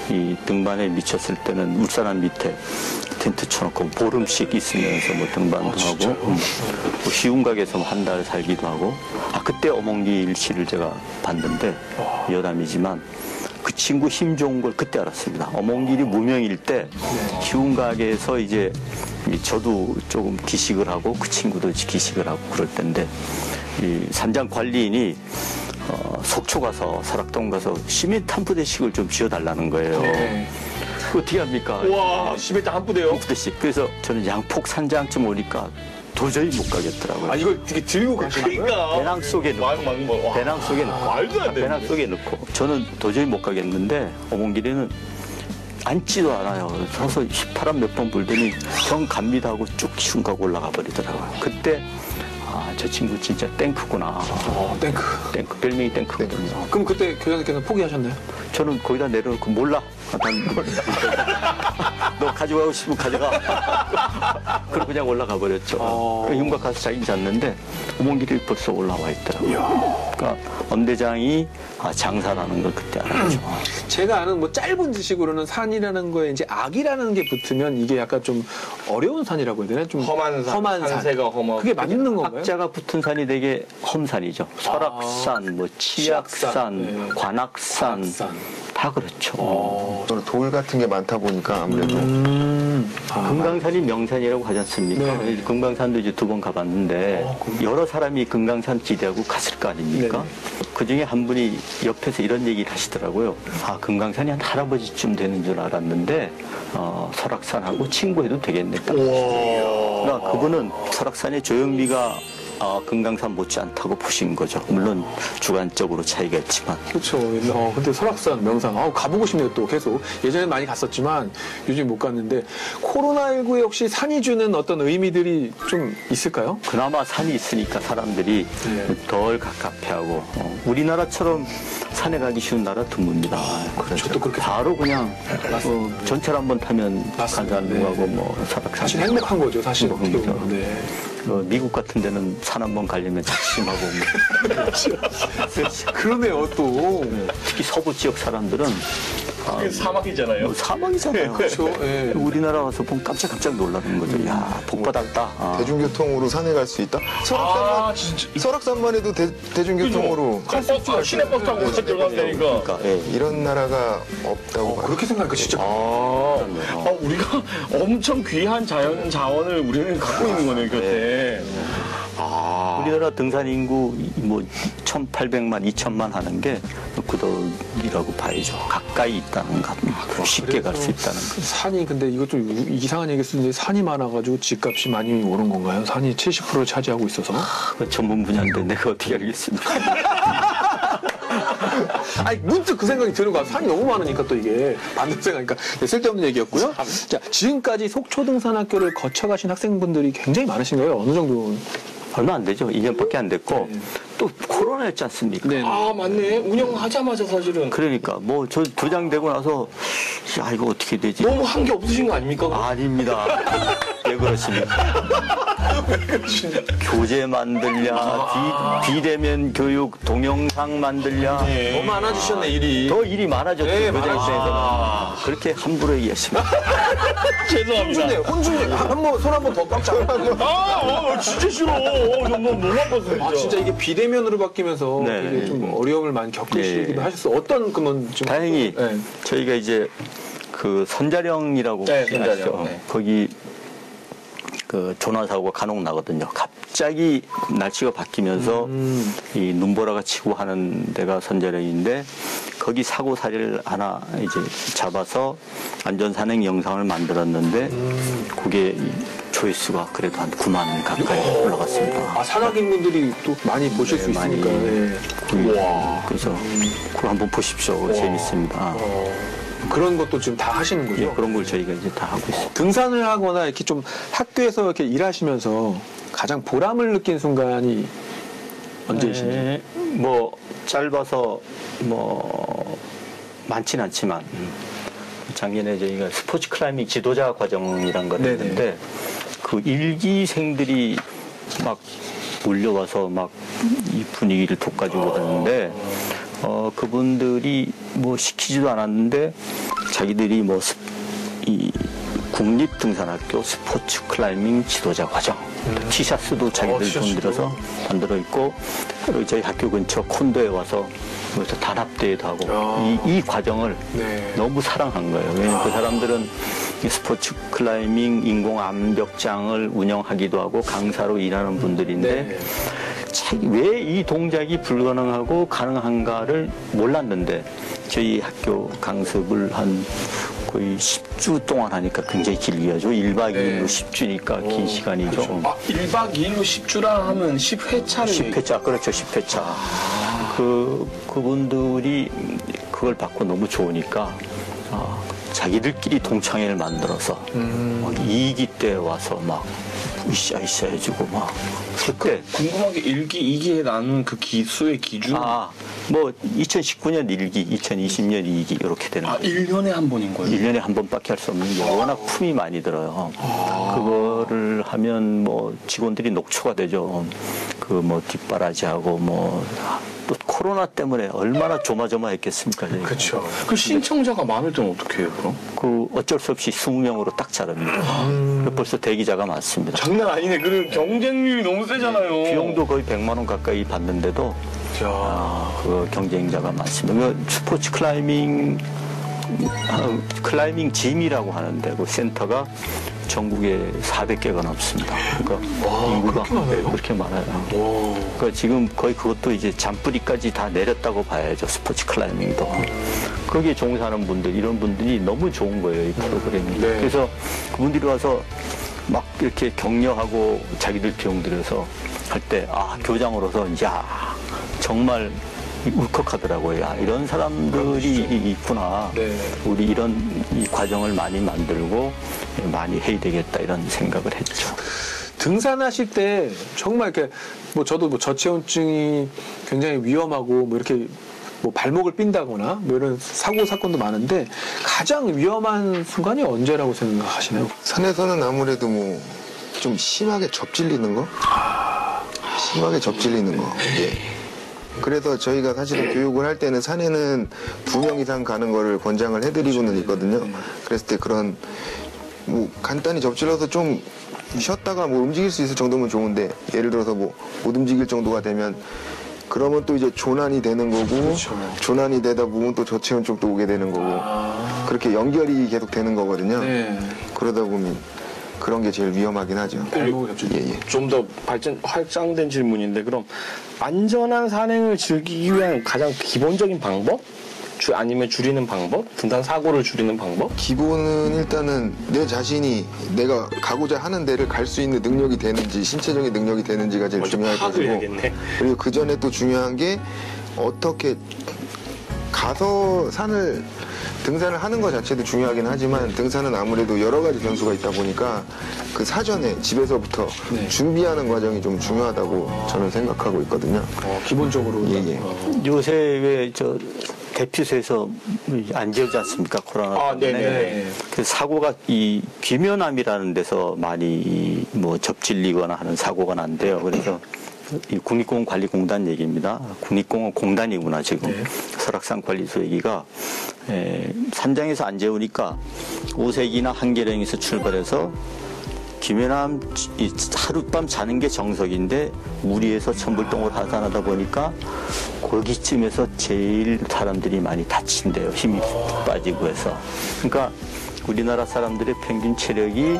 C: 이 등반에 미쳤을 때는 울산암 밑에 텐트 쳐놓고 보름씩 있으면서 등반도 하고 시운각에서 한 달 살기도 하고 그때 어몽길 씨를 제가 봤는데 여담이지만 그 친구 힘 좋은 걸 그때 알았습니다. 어몽길이 무명일 때 시운각에서 이제 저도 조금 기식을 하고 그 친구도 기식을 하고 그럴 때인데 이 산장 관리인이 속초 가서 설악동 가서 시멘트 한 부대씩을 좀 지어달라는 거예요. 그거 어떻게 합니까?
B: 와, 시멘트 한 부대요?
C: 한 부대씩. 그래서 저는 양폭 산장쯤 오니까 도저히 못 가겠더라고요.
A: 이걸 되게 들고 가시는 거예요?
B: 그러니까.
C: 배낭 속에 넣고. 배낭 속에 넣고.
B: 말도 안 돼.
C: 배낭 속에 넣고. 저는 도저히 못 가겠는데 어몽길이는 앉지도 않아요. 서서 휘파람 몇 번 불더니 정 갑니다 하고 쭉 슝가고 올라가 버리더라고요. 그때 저 친구 진짜 탱크구나. 탱크. 별명이 탱크거든요.
A: 그럼 그때 교장님께서 포기하셨나요?
C: 저는 거기다 내려놓고 몰라. 너 가져가고 싶으면 가져가. 그리고 그냥 올라가 버렸죠. 흉곽 가서 자긴 잤는데 어몽길이 벌써 올라와 있더라고요. 그러니까 엄대장이 장사라는 걸 그때 알았죠.
A: 제가 아는 짧은 지식으로는 산이라는 거에 이제 악이라는 게 붙으면 이게 약간 좀 어려운 산이라고 해야 되나? 좀
B: 험한 산. 산세가 험하고.
A: 그게 맞는 건가요?
C: 악자가 붙은 산이 되게 험산이죠. 설악산, 치악산, 관악산 다 그렇죠.
D: 돌 같은 게 많다 보니까 아무래도
C: 금강산이 명산이라고 하지 않습니까? 금강산도 이제 2번 가봤는데 여러 사람이 금강산 기대하고 갔을 거 아닙니까? 그 중에 한 분이 옆에서 이런 얘기를 하시더라고요. 금강산이 한 할아버지쯤 되는 줄 알았는데 설악산하고 친구해도 되겠네. 그러니까 그분은 설악산의 조영미가 금강산 못지않다고 보신 거죠. 물론 주관적으로 차이가 있지만.
A: 그렇죠. 근데 설악산, 명산, 가보고 싶네요. 또 계속. 예전에 많이 갔었지만 요즘 못 갔는데 코로나19에 혹시 산이 주는 어떤 의미들이 좀 있을까요?
C: 그나마 산이 있으니까 사람들이 덜 갑갑해하고 우리나라처럼 산에 가기 쉬운 나라 드뭅니다.
A: 그렇죠. 또 그렇게
C: 바로 그냥 전철 한번 타면 간산루하고 설악산.
A: 사실 행복한 거죠. 사실 어떻게 보면. 네.
C: 미국 같은 데는 산 한번 가려면 작심하고
A: 그러네요. 또
C: 특히 서부 지역 사람들은
B: 사막이잖아요.
C: 사막이잖아요.
A: 그렇죠.
C: 우리나라 와서 보면 깜짝깜짝 놀라는 거죠. 야, 복 받았다.
D: 대중교통으로 산에 갈 수 있다? 설악산만 해도 대중교통으로
B: 시내버스 타고 들어가면 되니까.
D: 이런 나라가 없다고 봐요.
A: 그렇게 생각하니까 진짜
B: 우리가 엄청 귀한 자원을 우리는 갖고 있는 거네요, 곁에.
C: 우리나라 등산 인구 1,800만, 2,000만 하는 게 그덕이라고 봐야죠. 가까이 있다는 것, 쉽게 갈 수 있다는 것.
A: 산이 근데 이거 좀 이상한 얘기였는데 산이 많아가지고 집값이 많이 오른 건가요? 산이 70%를 차지하고 있어서?
C: 그 전문 분야인데 내가 어떻게 알겠습니까?
A: 문득 그 생각이 드는 거야. 산이 너무 많으니까 또 이게 반대로 생각하니까 쓸데없는 얘기였고요. 자, 지금까지 속초등산학교를 거쳐가신 학생분들이 굉장히 많으신가요? 어느 정도?
C: 얼마 안 되죠. 2년밖에 안 됐고 또 코로나였지 않습니까?
B: 맞네. 운영하자마자 사실은.
C: 그러니까 저 도장되고 나서 이거 어떻게 되지?
B: 너무 한 게 없으신 거 아닙니까?
C: 아닙니다. 왜 그러십니까? 교재 만들랴, 비대면 교육 동영상 만들랴.
A: 더 많아지셨네, 일이.
C: 더 일이 많아졌죠.
A: 네,
C: 교장선생님은. 그렇게 함부로 얘기했습니다.
A: 혼준네, 혼준네. 손 한 번 더 깜짝
B: 진짜 싫어. 너무 아팠어.
A: 아, 진짜 이게 비대면으로 바뀌면서
C: 네.
A: 이게 좀 어려움을 많이 겪으시기도
C: 네.
A: 하셨어요. 어떤 그러면 좀
C: 다행히
A: 네.
C: 저희가 이제 그 선자령이라고
B: 네,
C: 아시죠?
B: 선자령, 네.
C: 거기 그 조나사고가 간혹 나거든요. 갑자기 날씨가 바뀌면서 이 눈보라가 치고 하는 데가 선자령인데 거기 사고 사례를 하나 이제 잡아서 안전산행 영상을 만들었는데 그게 조회수가 그래도 한 9만 가까이 올라갔습니다.
A: 아, 산악인분들이 또 많이 보실 수
C: 많이.
A: 있으니까. 네.
B: 와.
C: 그래서 그거 한번 보십시오. 재밌습니다.
A: 그런 것도 지금 다 하시는 거죠?
C: 예, 그런 걸 저희가 이제 다 하고 있습니다.
A: 등산을 하거나 이렇게 좀 학교에서 이렇게 일하시면서 가장 보람을 느낀 순간이 언제이신지?
C: 네, 뭐 짧아서 뭐 많진 않지만 작년에 저희가 스포츠 클라이밍 지도자 과정이란 걸
A: 네네.
C: 했는데 그 일기생들이 막 몰려와서 막 이 분위기를 돋가지고 하는데 그분들이 뭐 시키지도 않았는데 자기들이 뭐 이 국립등산학교 스포츠 클라이밍 지도자 과정 티셔츠도 자기들 돈 들여서 만들어 있고 그리고 저희 학교 근처 콘도에 와서 그래서 단합대회도 하고 이 과정을
A: 네.
C: 너무 사랑한 거예요. 왜냐하면 그 사람들은 이 스포츠 클라이밍 인공 암벽장을 운영하기도 하고 강사로 일하는 분들인데
A: 네.
C: 왜 이 동작이 불가능하고 가능한가를 몰랐는데 저희 학교 강습을 한 거의 10주 동안 하니까 굉장히 길게 하죠. 1박 2일로 10주니까 긴 시간이죠.
B: 아, 1박 2일로 10주라 하면 10회차를
C: 10회차, 그렇죠. 10회차. 그분들이 그걸 받고 너무 좋으니까 자기들끼리 동창회를 만들어서 막 2기 때 와서 막 으쌰으쌰 해주고 막 그때
B: 궁금한 게 1기, 2기에 나눈 그 기수의 기준?
C: 뭐 2019년 1기, 2020년 2기 이렇게 되는 거예요.
B: 1년에 한 번인 거예요?
C: 1년에 한 번밖에 할 수 없는 게 워낙 품이 많이 들어요. 그거를 하면 뭐 직원들이 녹초가 되죠. 그 뭐 뒷바라지하고 뭐 또 코로나 때문에 얼마나 조마조마했겠습니까.
A: 그렇죠.
B: 그 신청자가 많을 때는 어떻게 해요, 그럼?
C: 그 어쩔 수 없이 20명으로 딱 자릅니다. 벌써 대기자가 많습니다.
B: 장난 아니네. 그 경쟁률이 너무 세잖아요.
C: 비용도 거의 100만 원 가까이 받는데도 그 경쟁자가 많습니다. 그 스포츠 클라이밍 짐이라고 하는데 그 센터가 전국에 400개가 넘습니다. 그러니까 인구가 그렇게 많아요. 그러니까 지금 거의 그것도 이제 잔뿌리까지 다 내렸다고 봐야죠. 스포츠 클라이밍도. 거기에 종사하는 분들, 이런 분들이 너무 좋은 거예요, 이 프로그램이.
A: 네.
C: 그래서 그분들이 와서 막 이렇게 격려하고 자기들 비용 들여서 할 때, 교장으로서, 정말 울컥하더라고요. 이런 사람들이 있구나.
A: 네.
C: 우리 이런 이 과정을 많이 만들고 많이 해야 되겠다 이런 생각을 했죠.
A: 등산하실 때 정말 이렇게 뭐 저도 뭐 저체온증이 굉장히 위험하고 뭐 이렇게 뭐 발목을 삔다거나 뭐 이런 사고 사건도 많은데 가장 위험한 순간이 언제라고 생각하시나요?
D: 산에서는 아무래도 뭐 좀 심하게 접질리는 거? 심하게 접질리는 거. 예. 그래서 저희가 사실은 교육을 할 때는 산에는 2명 이상 가는 거를 권장을 해드리고는 있거든요. 그랬을 때 그런 뭐 간단히 접질러서 좀 쉬었다가 뭐 움직일 수 있을 정도면 좋은데 예를 들어서 뭐 못 움직일 정도가 되면 그러면 또 이제 조난이 되는 거고 조난이 되다 보면 또 저체온증도 오게 되는 거고 그렇게 연결이 계속 되는 거거든요.
A: 네.
D: 그러다 보면 그런 게 제일 위험하긴 하죠.
A: 발목을 접질.
D: 예.
B: 좀 더 확장된 질문인데 그럼 안전한 산행을 즐기기 위한 가장 기본적인 방법? 아니면 줄이는 방법? 등산 사고를 줄이는 방법?
D: 기본은 일단은 내 자신이 내가 가고자 하는 데를 갈 수 있는 능력이 되는지 신체적인 능력이 되는지가 제일 중요할 것이고
B: 해야겠네.
D: 그리고 그 전에 또 중요한 게 어떻게 가서 등산을 하는 것 자체도 중요하긴 하지만 등산은 아무래도 여러 가지 변수가 있다 보니까 그 사전에 집에서부터 준비하는 과정이 좀 중요하다고 저는 생각하고 있거든요.
A: 기본적으로.
D: 예.
C: 요새 왜 대피소에서 안 재우지 않습니까? 코로나 때문에.
B: 네네.
C: 그래서 사고가 이 귀면암이라는 데서 많이 뭐 접질리거나 하는 사고가 난대요. 그래서 이 국립공원관리공단 얘기입니다. 국립공원 공단이구나 지금. 설악산 관리소 얘기가 산장에서 안 재우니까 오색이나 한계령에서 출발해서 김해남 하룻밤 자는 게 정석인데 무리해서 천불동을 하산하다 보니까 거기쯤에서 제일 사람들이 많이 다친대요. 힘이 빠지고 해서. 그러니까 우리나라 사람들의 평균 체력이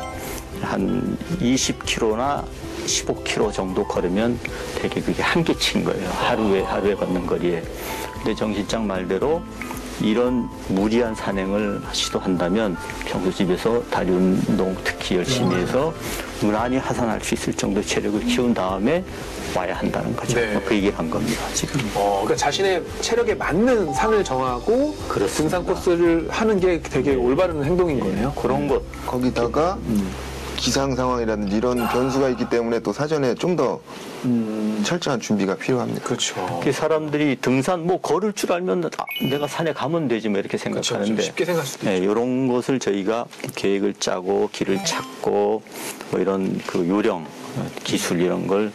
C: 한 20km나 15km 정도 걸으면 되게 그게 한계치인 거예요. 하루에 걷는 거리에. 근데 정 실장 말대로 이런 무리한 산행을 시도한다면 평소 집에서 다리 운동 특히 열심히 해서 무난히 하산할 수 있을 정도의 체력을 키운 다음에 와야 한다는 거죠.
A: 네.
C: 그 얘기를 한 겁니다, 지금.
A: 그러니까 자신의 체력에 맞는 산을 정하고
C: 그렇습니다.
A: 등산 코스를 하는 게 되게 올바른 행동인 거네요.
C: 그런 것.
D: 거기다가 기상 상황이라든지 이런 변수가 있기 때문에 또 사전에 좀 더 철저한 준비가 필요합니다.
A: 그렇죠.
C: 그 사람들이 등산 뭐 걸을 줄 알면 내가 산에 가면 되지 뭐 이렇게 생각하는데
A: 쉽게 생각할 수도 있죠.
C: 이런 것을 저희가 계획을 짜고 길을 찾고 뭐 이런 그 요령 기술 이런 걸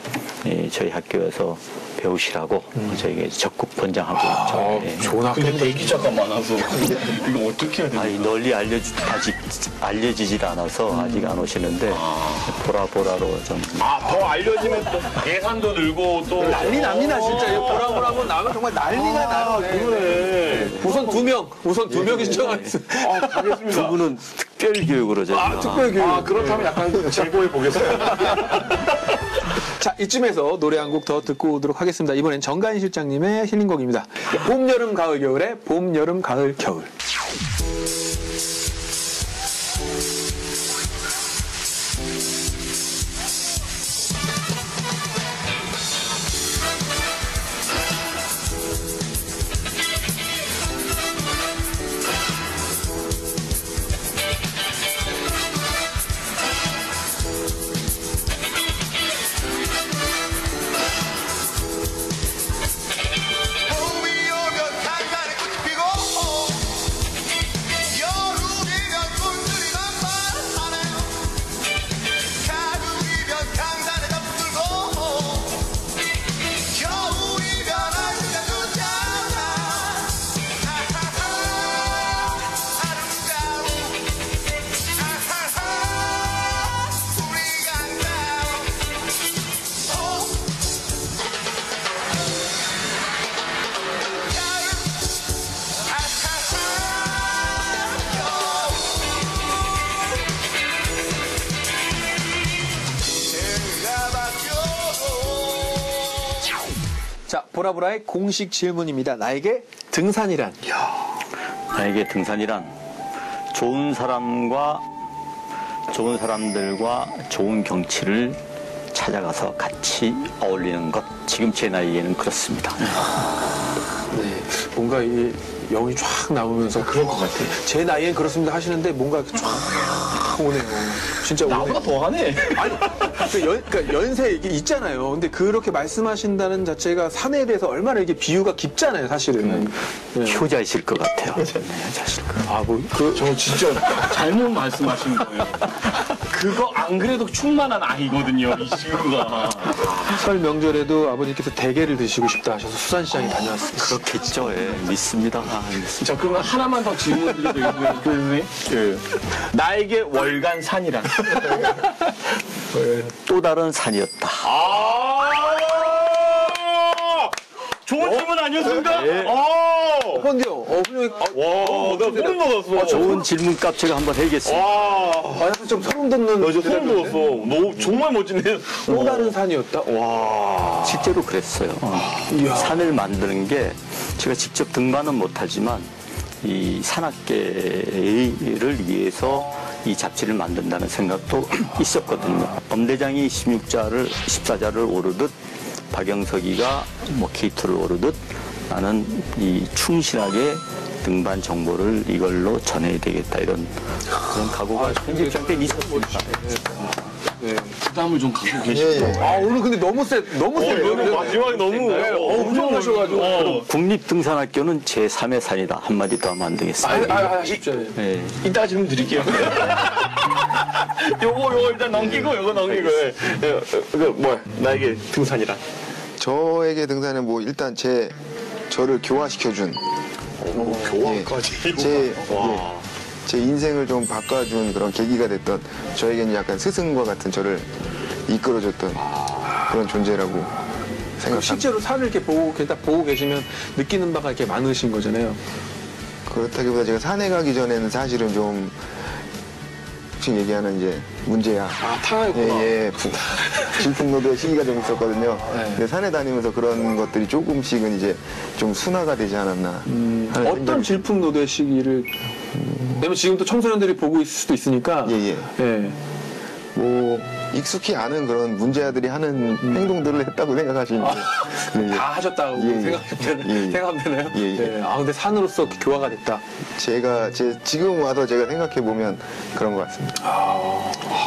C: 저희 학교에서 배우시라고 저희가 적극 권장하고 있죠.
A: 좋은
B: 근데
A: 학교입니다.
B: 대기자가 많아서 이거 어떻게 해야 되나?
C: 아니 널리 아직 알려지질 않아서 아직 안 오시는데 보라보라로 좀
B: 더 알려지면 또 예산도 늘고 또
A: 난리 납니다, 진짜. 이거 보라보라고 나면 정말 난리가 나네.
B: 그러네.
A: 우선 두 명이 신청하겠습니다.
B: 가겠습니다.
C: 두 분은 특별 교육으로 저희가
A: 특별 교육.
B: 그렇다면 약간 제보해 보겠습니다.
A: 자, 이쯤에서 노래 한 곡 더 듣고 오도록 하겠습니다. 이번엔 정가인 실장님의 힐링곡입니다. 봄, 여름, 가을, 겨울의 봄, 여름, 가을, 겨울.
F: 봄이 오면 간간히 꽃이 피고 여름이면 꽃들이 만발하네요. 가을이면 강산에 덮들고 겨울이면 날씨가 좋잖아. 아름다운 우리 아름다운
A: 자, 보라보라의 공식 질문입니다. 나에게 등산이란?
C: 나에게 등산이란 좋은 사람들과 좋은 경치를 찾아가서 같이 어울리는 것. 지금 제 나이에는 그렇습니다.
A: 네, 뭔가 이 여운이 쫙 나오면서 그럴 것 같아요. 제 나이엔 그렇습니다 하시는데 뭔가 쫙 오네요. 진짜 오네요.
B: 나보다 더 하네.
A: 아니, 그러니까 연세 이게 있잖아요. 근데 그렇게 말씀하신다는 자체가 산에 대해서 얼마나 이게 비유가 깊잖아요, 사실은. 네.
C: 효자이실 것 같아요. 효자이실 것 같아요.
A: 아, 뭐,
B: 저 진짜 잘못 말씀하신 거예요. 그거 안 그래도 충만한 아이거든요, 이 친구가.
A: 설 명절에도 아버님께서 대게를 드시고 싶다 하셔서 수산시장에 다녀왔습니다.
C: 그렇겠죠. 예, 믿습니다. 믿습니다.
B: 자, 그러면 하나만 더 질문 드려도 되겠어요, 교수님? 나에게 월간 산이란?
C: 또 다른 산이었다.
B: 좋은 질문 아니었습니까?
A: 근데요, 훌륭히,
B: 와, 나 소름 돋았어.
C: 좋은 질문값 제가 한번 해야겠습니다.
B: 와,
A: 약간 좀 소름 돋는.
B: 나 진짜 소름 돋았어. 너 정말 멋지네.
A: 또 다른 산이었다? 와.
C: 실제로 그랬어요.
A: 이야.
C: 산을 만드는 게 제가 직접 등반은 못하지만 이 산악계를 위해서 이 잡지를 만든다는 생각도 있었거든요. 엄대장이 14자를 오르듯 박영석이가 뭐 K2를 오르듯 나는 이 충실하게 등반 정보를 이걸로 전해야 되겠다 이런 그런 각오가 편집장 때 있었습니다.
B: 부담을 좀 갖고
D: 예,
B: 계시죠.
D: 예.
A: 아, 오늘 근데 너무 세요.
B: 마지막에 너무
A: 엄청 하셔가지고.
C: 국립등산학교는 제3의 산이다. 한마디 더 하면 안 되겠습니다.
A: 하십시오.
C: 예.
B: 이따 질문 드릴게요. 요거 일단 넘기고 요거 넘기고. 뭐야 나에게 등산이란.
D: 저에게 등산은 뭐 일단 저를 교화시켜준
B: 교환까지.
D: 제 인생을 좀 바꿔준 그런 계기가 됐던 저에게는 약간 스승과 같은 저를 이끌어줬던 그런 존재라고 생각합니다.
A: 실제로 산을 이렇게 딱 보고 계시면 느끼는 바가 이렇게 많으신 거잖아요.
D: 그렇다기보다 제가 산에 가기 전에는 사실은 좀 지금 얘기하는 이제 문제야.
A: 탕하였구나.
D: 예. 질풍노도의 시기가 좀 있었거든요. 근데 산에 다니면서 그런 것들이 조금씩은 이제 좀 순화가 되지 않았나. 하는
A: 어떤
D: 생각이-
A: 질풍노도의 시기를 왜냐면 지금 또 청소년들이 보고 있을 수도 있으니까
D: 예. 뭐 익숙히 아는 그런 문제아들이 하는 행동들을 했다고 생각하시면 돼요.
A: 다 하셨다고
D: 예, 예.
A: 생각하면 되나요?
D: 예, 예.
A: 네. 아 근데 산으로서 교화가 됐다.
D: 지금 와서 제가 생각해 보면 그런 것 같습니다.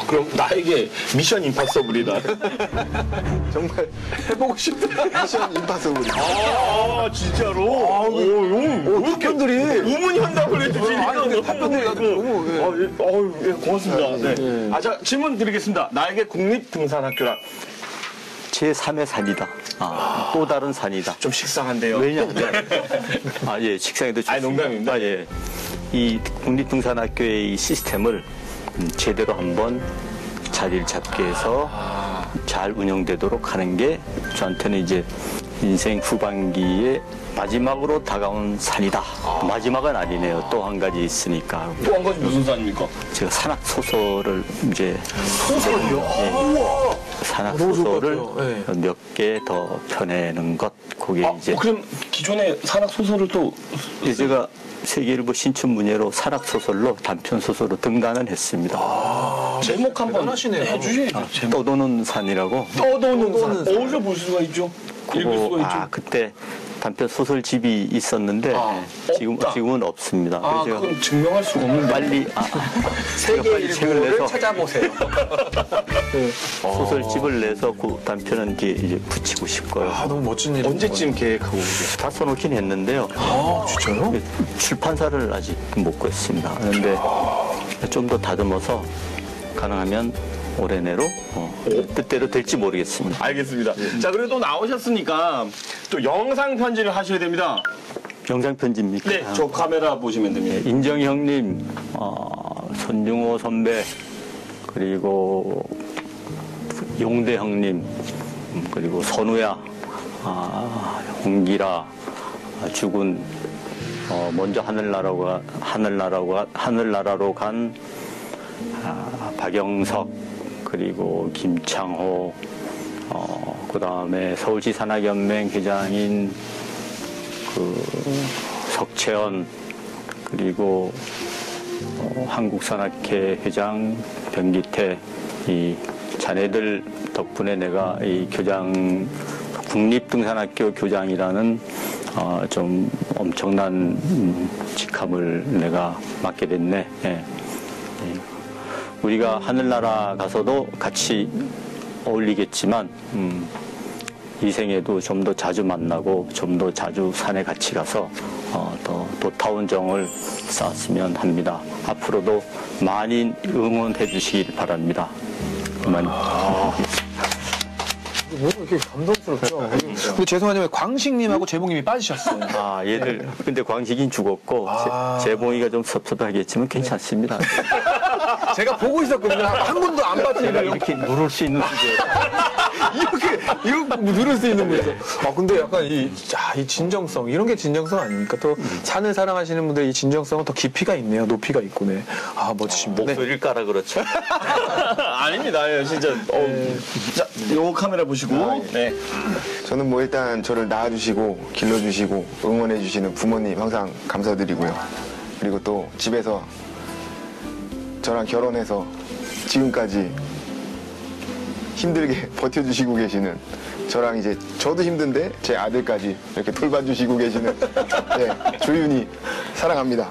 B: 그럼 나에게 미션 임파서블이다.
D: 정말
A: 해보고 싶다.
D: 미션 임파서블이.
B: 아 진짜로?
A: 답변들이
B: 우문현답을 해주시니까
A: 근데 답변들이 너무
B: 고맙습니다. 네. 자 질문 드리겠습니다. 나에게 국립등산학교란
C: 제3의 산이다. 또 다른 산이다.
B: 좀 식상한데요.
C: 왜냐하면 예, 식상에도 좋습니다.
B: 농담입니다.
C: 예. 이 국립등산학교의 이 시스템을 제대로 한번 자리를 잡게 해서 잘 운영되도록 하는 게 저한테는 이제 인생 후반기에 마지막으로 다가온 산이다. 마지막은 아니네요. 또 한 가지 있으니까.
B: 또 한 가지 무슨 산입니까?
C: 제가 산악 소설을 이제
B: 소설이요?
C: 산악
A: 너무 좋을
C: 소설을
A: 것 같아요.
C: 몇 개 더 펴내는 것. 그게 이제
B: 그럼 기존의 산악 소설을 또
C: 제가 세계일보 신춘문예로 산악 소설로 단편 소설로 등단을 했습니다.
B: 제목 한번
A: 대단하시네요.
B: 해주셔야죠. 제목.
C: 떠도는 산이라고.
B: 떠도는
A: 떠도는
B: 산. 어디서 볼 수가 있죠? 읽을 수가 있죠.
C: 그때 단편 소설집이 있었는데
B: 없다.
C: 지금은 없습니다. 그래서 제가
B: 그건 증명할 수가 없는데.
C: 빨리
A: 세계
C: 책을
A: 일보를
C: 내서
A: 찾아보세요.
C: 소설집을 내서 그 단편은 이제 붙이고 싶고요.
A: 너무 멋진 일.
B: 언제쯤 계획하고 계세요?
C: 다 써놓긴 했는데요.
A: 진짜요?
C: 출판사를 아직 못 구했습니다. 그런데 좀 더 다듬어서 가능하면 올해 내로 뜻대로 될지 모르겠습니다.
B: 알겠습니다. 자, 그래도 나오셨으니까 또 영상 편지를 하셔야 됩니다.
C: 영상 편지입니까?
B: 네, 저 카메라 보시면 됩니다.
C: 인정이 형님, 손중호 선배, 그리고 용대 형님, 그리고 선우야, 홍기라, 주군, 먼저 하늘나라로 간 박영석, 그리고 김창호, 그 다음에 서울시 산악연맹 회장인 석채연, 그리고 한국산악회 회장 변기태, 이 자네들 덕분에 내가 이 국립등산학교 교장이라는 좀 엄청난 직함을 내가 맡게 됐네. 예. 우리가 하늘나라 가서도 같이 어울리겠지만 이 생에도 좀 더 자주 만나고 좀 더 자주 산에 같이 가서 더 도타운 정을 쌓았으면 합니다. 앞으로도 많이 응원해 주시길 바랍니다. 그만.
A: 뭐 이렇게 감동스럽죠. 근데 죄송하지만 광식님하고 재봉님이 빠지셨어요.
C: 얘들 근데 광식인 죽었고 재봉이가 좀 섭섭하겠지만 괜찮습니다.
A: 제가 보고 있었거든요. 한 번도 안
C: 내가
A: 빠지는
C: 이렇게 누를 수 있는 수준.
A: 이거 누를 수 있는 거죠. 근데 약간 이 진정성, 이런 게 진정성 아닙니까? 또 산을 사랑하시는 분들 이 진정성은 더 깊이가 있네요. 높이가 있고, 네. 멋지십니다. 네.
C: 목소리를 깔아 그렇죠.
B: 아닙니다. 진짜. 자, 요 카메라 보시고. 네.
D: 저는 뭐 일단 저를 낳아주시고 길러주시고 응원해주시는 부모님 항상 감사드리고요. 그리고 또 집에서 저랑 결혼해서 지금까지 힘들게 버텨주시고 계시는 저랑 이제 저도 힘든데 제 아들까지 이렇게 돌봐주시고 계시는 조윤이 사랑합니다.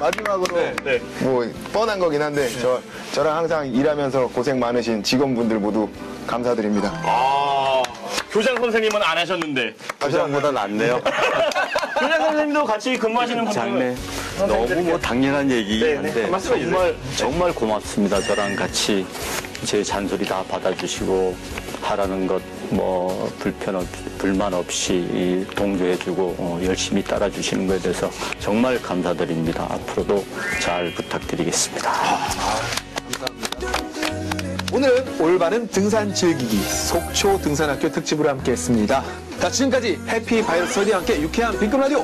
D: 마지막으로
B: 네.
D: 뭐 뻔한 거긴 한데 저랑 항상 일하면서 고생 많으신 직원분들 모두 감사드립니다.
B: 교장 선생님은 안 하셨는데.
C: 부장보다 낫네요.
B: 교장 선생님도 같이 근무하시는 분들은.
C: 장래 너무 뭐 당연한 얘기긴
B: 네,
C: 한데
B: 말씀해
C: 정말 고맙습니다. 저랑 같이 제 잔소리 다 받아주시고 하라는 것 뭐 불만 없이 동조해주고 열심히 따라주시는 것에 대해서 정말 감사드립니다. 앞으로도 잘 부탁드리겠습니다.
A: 오늘은 올바른 등산 즐기기 속초 등산학교 특집으로 함께했습니다. 자, 지금까지 해피 바이러스 서디와 함께 유쾌한 B급 라디오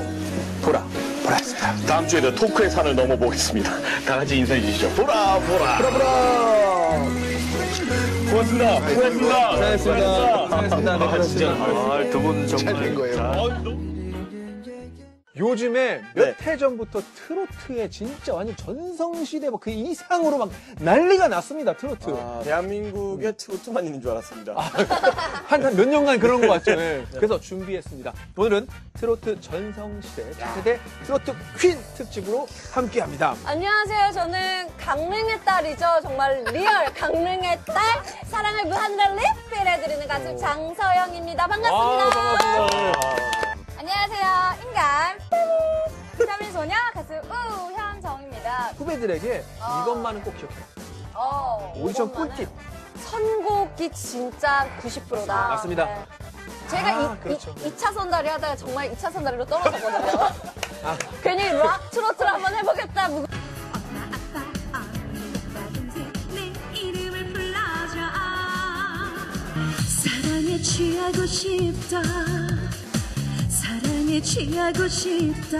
A: 보라였습니다.
B: 다음 주에도 토크의 산을 넘어보겠습니다. 다 같이 인사해 주시죠. 보라. 고맙습니다. 고맙습니다. 진짜.
C: 두 분 정말
D: 된 거예요.
A: 요즘에 몇 해 전부터 트로트에 진짜 완전 전성시대 그 이상으로 막 난리가 났습니다, 트로트.
B: 대한민국에 트로트만 있는 줄 알았습니다.
A: 한 몇 년간 그런 것 같죠. 네. 그래서 준비했습니다. 오늘은 트로트 전성시대 차세대 트로트 퀸 특집으로 함께합니다.
G: 안녕하세요. 저는 강릉의 딸이죠. 정말 리얼 강릉의 딸. 사랑을 무한대로 리필해드리는 가수 장서영입니다. 반갑습니다. 안녕하세요. 인간 3일 소녀 가수 우현정입니다.
A: 후배들에게 이것만은 꼭 기억해라. 오디션
G: 이것만은
A: 꿀팁.
G: 선곡이 진짜 90%다.
A: 맞습니다.
G: 제가
A: 그렇죠.
G: 2차선 다리 하다가 정말 2차선 다리로 떨어졌거든요. 괜히 락 트로트를 한번 해보겠다.
H: 사랑에 취하고 싶다. 사랑에 취하고 싶다.